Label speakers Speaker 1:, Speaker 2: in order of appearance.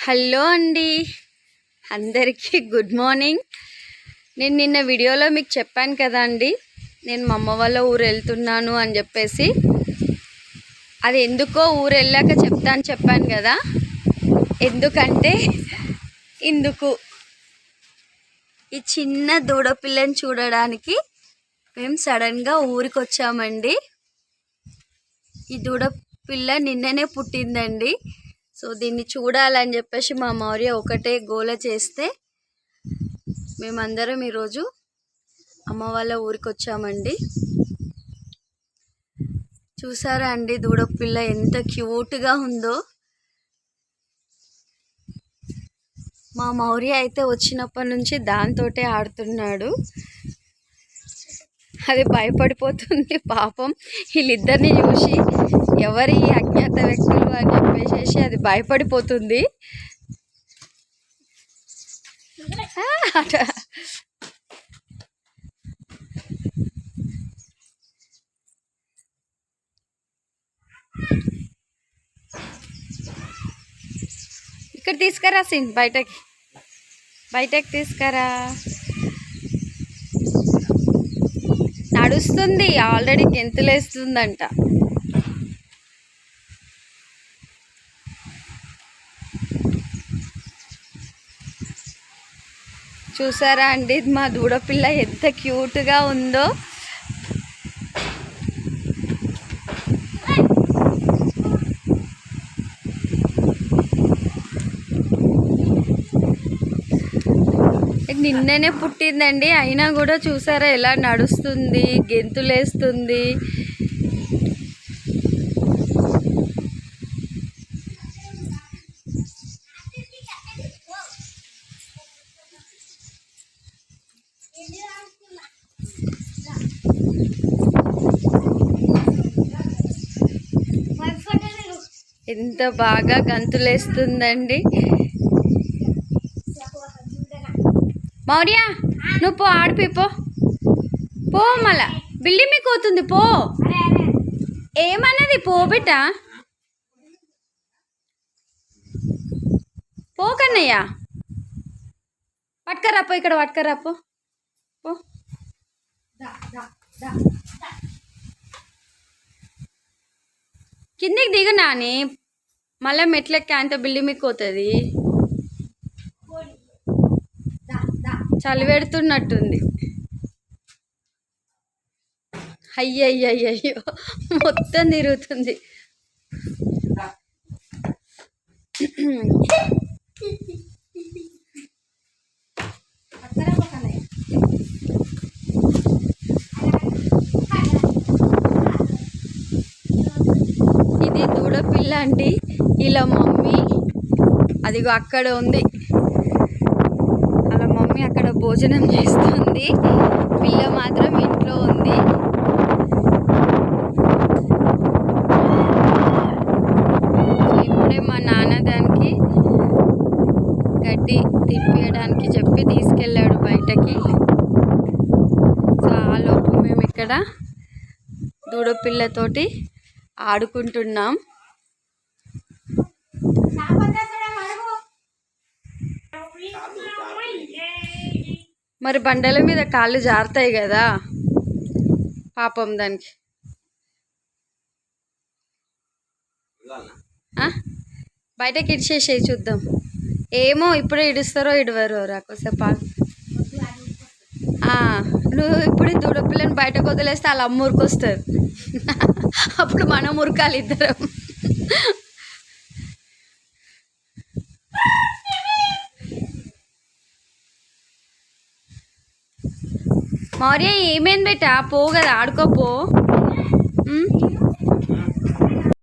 Speaker 1: Hello అండి, అందరికీ good morning. నేను నిన్న వీడియోలో మీకు చెప్పాను కదా అండి, నేను మా అమ్మ వాళ్ళ ఊరు వెళ్తున్నాను అని చెప్పేసి. అది ఎందుకో ఊరు వెళ్ళాక చెప్తాను చెప్పాను కదా. ఎందుకంటే ఇందుకు ఈ చిన్న దూడపిల్లని చూడడానికి మేము సడన్గా ఊరికి వచ్చామండి. ఈ దూడపిల్ల నిన్ననే పుట్టిందండి. సో దీన్ని చూడాలని చెప్పేసి మా మౌర్య ఒకటే గోల చేస్తే మేమందరం ఈరోజు అమ్మ వాళ్ళ ఊరికి వచ్చామండి. చూసారా అండి, దూడపిల్ల ఎంత క్యూట్గా ఉందో. మా మౌర్య అయితే వచ్చినప్పటి నుంచి దాంతోటే ఆడుతున్నాడు. అది భయపడిపోతుంది పాపం. వీళ్ళిద్దరిని చూసి ఎవరి అజ్ఞాత వ్యక్తులు అని చెప్పేసి అది భయపడిపోతుంది. ఇక్కడ తీసుకురా సిన్, బయటకి తీసుకురా. నడుస్తుంది, ఆల్రెడీ గెంతులేస్తుందంట. చూసారా అండి, మా దూడపిల్ల ఎంత క్యూట్గా ఉందో. నిన్ననే పుట్టిందండి, అయినా కూడా చూసారా ఎలా నడుస్తుంది, గెంతులేస్తుంది. ఎంత బాగా గంతులేస్తుందండి. మౌర్య, నువ్వు పో, ఆడిపో పో. మళ్ళా బిల్డింగ్ మీకు పోతుంది, పో. ఏమన్నది, పో బిడ్డ, పో కన్నయ్య. పట్టుకరాపో, ఇక్కడ పట్టుకరాపో, పో. కిందికి దిగు నాని, మళ్ళీ మెట్లెక్కి అంత బిల్డింగ్ మీకు పోతుంది. చలి పెడుతున్నట్టుంది. అయ్యయ్యయ్యో, మొత్తం తిరుగుతుంది. ఇది దూడపిల్ల అండి. ఇలా మమ్మీ అదిగో అక్కడ ఉంది, అలా మమ్మీ అక్కడ భోజనం చేస్తుంది, పిల్ల మాత్రం ఇంట్లో ఉంది. ఇప్పుడే మా నాన్న దానికి గడ్డి తిప్పియడానికి చెప్పి తీసుకెళ్ళాడు బయటకి. చాలోపు మేము ఇక్కడ దూడపిల్లతోటి ఆడుకుంటున్నాం. మరి బండల మీద కాళ్ళు జారుతాయి కదా పాపం దానికి. బయటకి ఇడిచేసేయి చూద్దాం. ఏమో ఇప్పుడే ఇడుస్తారో ఇడవరో రాకోసేపు. నువ్వు ఇప్పుడు దూడపిల్లని బయటకు వదిలేస్తే వాళ్ళ అమ్మ ఊరికొస్తారు. అప్పుడు మనం ఉరకాలి ఇద్దరం. మౌర్య, ఏమైంది బేట, పో కదా, ఆడుకోపో.